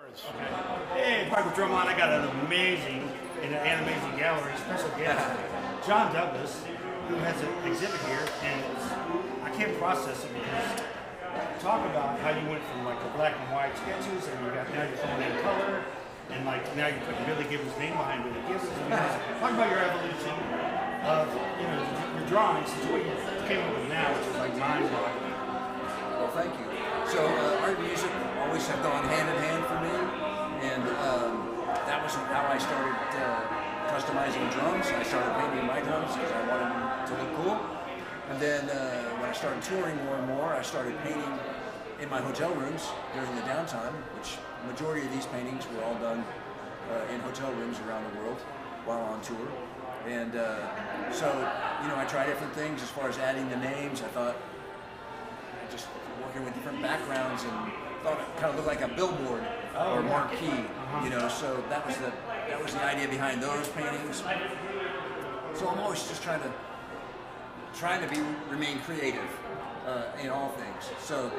Okay. Hey, Parker Drummond, I got an amazing, in an ANIMAZING gallery, special guest, John Douglas, who has an exhibit here, and I can't process it because talk about how you went from like the black and white sketches, and now you're throwing in color, and like now you're putting Billy Gibbons' name behind Billy Gibbons. Talk about your evolution of your drawings to what you came up with now, which is like mind-boggling. Well, thank you. So art and music always have gone hand in hand for me, and that was how I started customizing drums. I started painting my drums because I wanted them to look cool. And then when I started touring more and more, I started painting in my hotel rooms during the downtime, which the majority of these paintings were all done in hotel rooms around the world while on tour. And so, I tried different things as far as adding the names. I thought, just working with different backgrounds, and thought it kind of looked like a billboard or marquee, so that was the idea behind those paintings. So I'm always just trying to remain creative in all things. So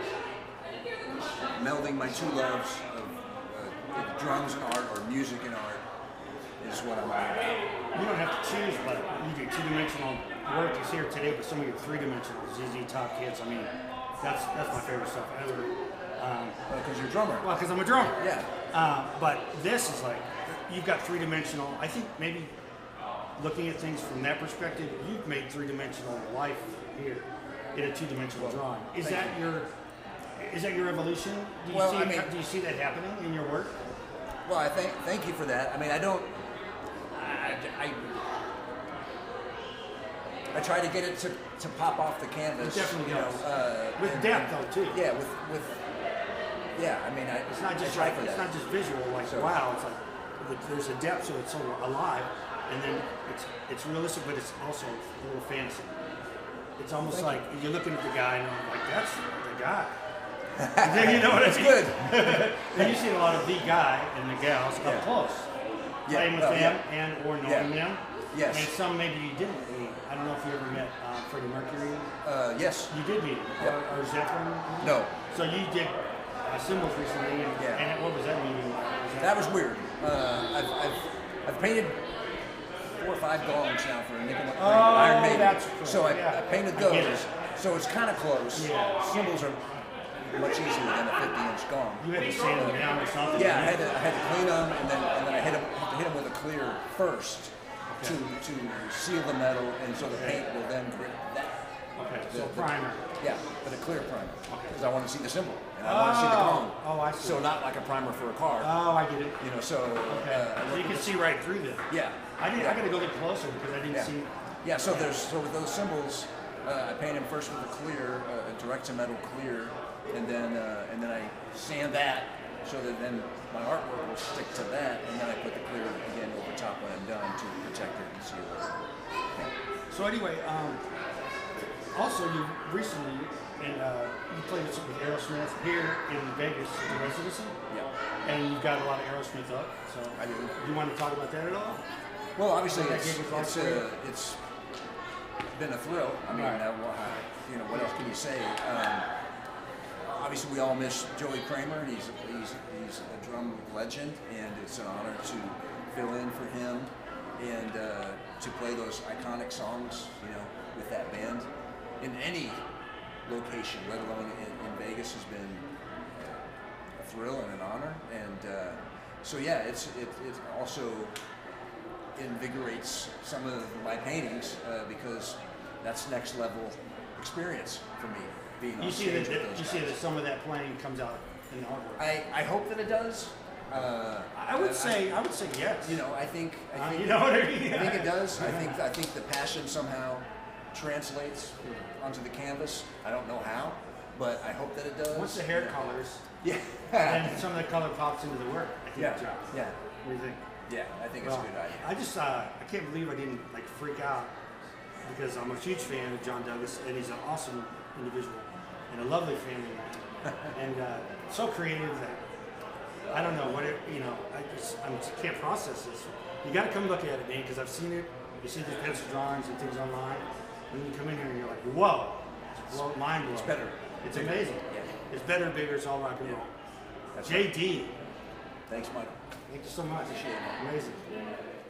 melding my two loves of drums and art, or music and art, is what I'm all about. You don't have to choose, but you do two-dimensional work is here today, but some of your three-dimensional ZZ Top Kids, I mean, that's my favorite stuff ever. Because you're a drummer. Well, because I'm a drummer. Yeah. But this is like, you've got three-dimensional, I think maybe looking at things from that perspective, you've made three-dimensional life here in a two-dimensional drawing. Is that your evolution? Do you see that happening in your work? Well, I thank you for that. I mean, I try to get it to pop off the canvas. It definitely does. With depth, though, too. Yeah, I mean, it's not just it's not just visual. Like wow, it's like there's a depth, so it's sort of alive, and then it's realistic, but it's also a little fantasy. It's almost like you're looking at the guy, and I'm like, that's the guy. And then you know what I mean? Good. Then you see a lot of the guy and the gals up close, playing with them and or knowing them. Yes. And some maybe you didn't meet. I don't know if you ever met Freddie Mercury. Yes. You did meet him. Yep. Or Zeppelin? No. So you did symbols recently, and what was that meeting? That was weird. I've painted 4 or 5 gongs now for Iron Maiden. That's cool. So I painted those. So it's kind of close. Yeah. Symbols are much easier than a 50-inch gong. You had to sand them down or something. Yeah, I had to clean them, and then I had to hit them with a clear first to seal the metal, and so the paint will then grip that. Okay, so primer. Yeah, but a clear primer, because I want to see the symbol, and I Oh. want to see the gong. Oh, I see. So not like a primer for a car. Oh, I get it. So So you can see right through them. yeah. I got to go look closer because I didn't see. Yeah, so with those symbols, I paint them first with a clear, a direct to metal clear, and then I sand that so that then my artwork will stick to that, and then I put the clear again over top when I'm done to protect it and seal it. Yeah. So anyway, also you recently you played with Aerosmith here in Vegas at the residency. Yeah. And you've got a lot of Aerosmith up. So I do. Do you want to talk about that at all? Well, obviously That it's been a thrill. I mean, what else can you say? Obviously, we all miss Joey Kramer. He's a drum legend, and it's an honor to fill in for him and to play those iconic songs, with that band in any location, let alone in Vegas, has been a thrill and an honor. And so yeah, it also invigorates some of my paintings because that's next level experience for me. You see that some of that playing comes out in the artwork. I hope that it does. I would say yes. I think you know what I mean? I think it does. I think the passion somehow translates onto the canvas. I don't know how, but I hope that it does. Once the hair colors, and some of the color pops into the work. I think it drops. Yeah. What do you think? Yeah, I think it's a good idea. I just I can't believe I didn't freak out because I'm a huge fan of John Douglas, and he's an awesome individual and a lovely family man, and so creative that I don't know what I can't process this. You got to come look at it, man, because I've seen it. You see the pencil drawings and things online, and you come in here and you're like, whoa, mind blowing. It's better. It's amazing. Yeah. It's better, bigger. It's all rock and roll. That's JD. Thanks, Michael. Thank you so much. Appreciate it. Amazing.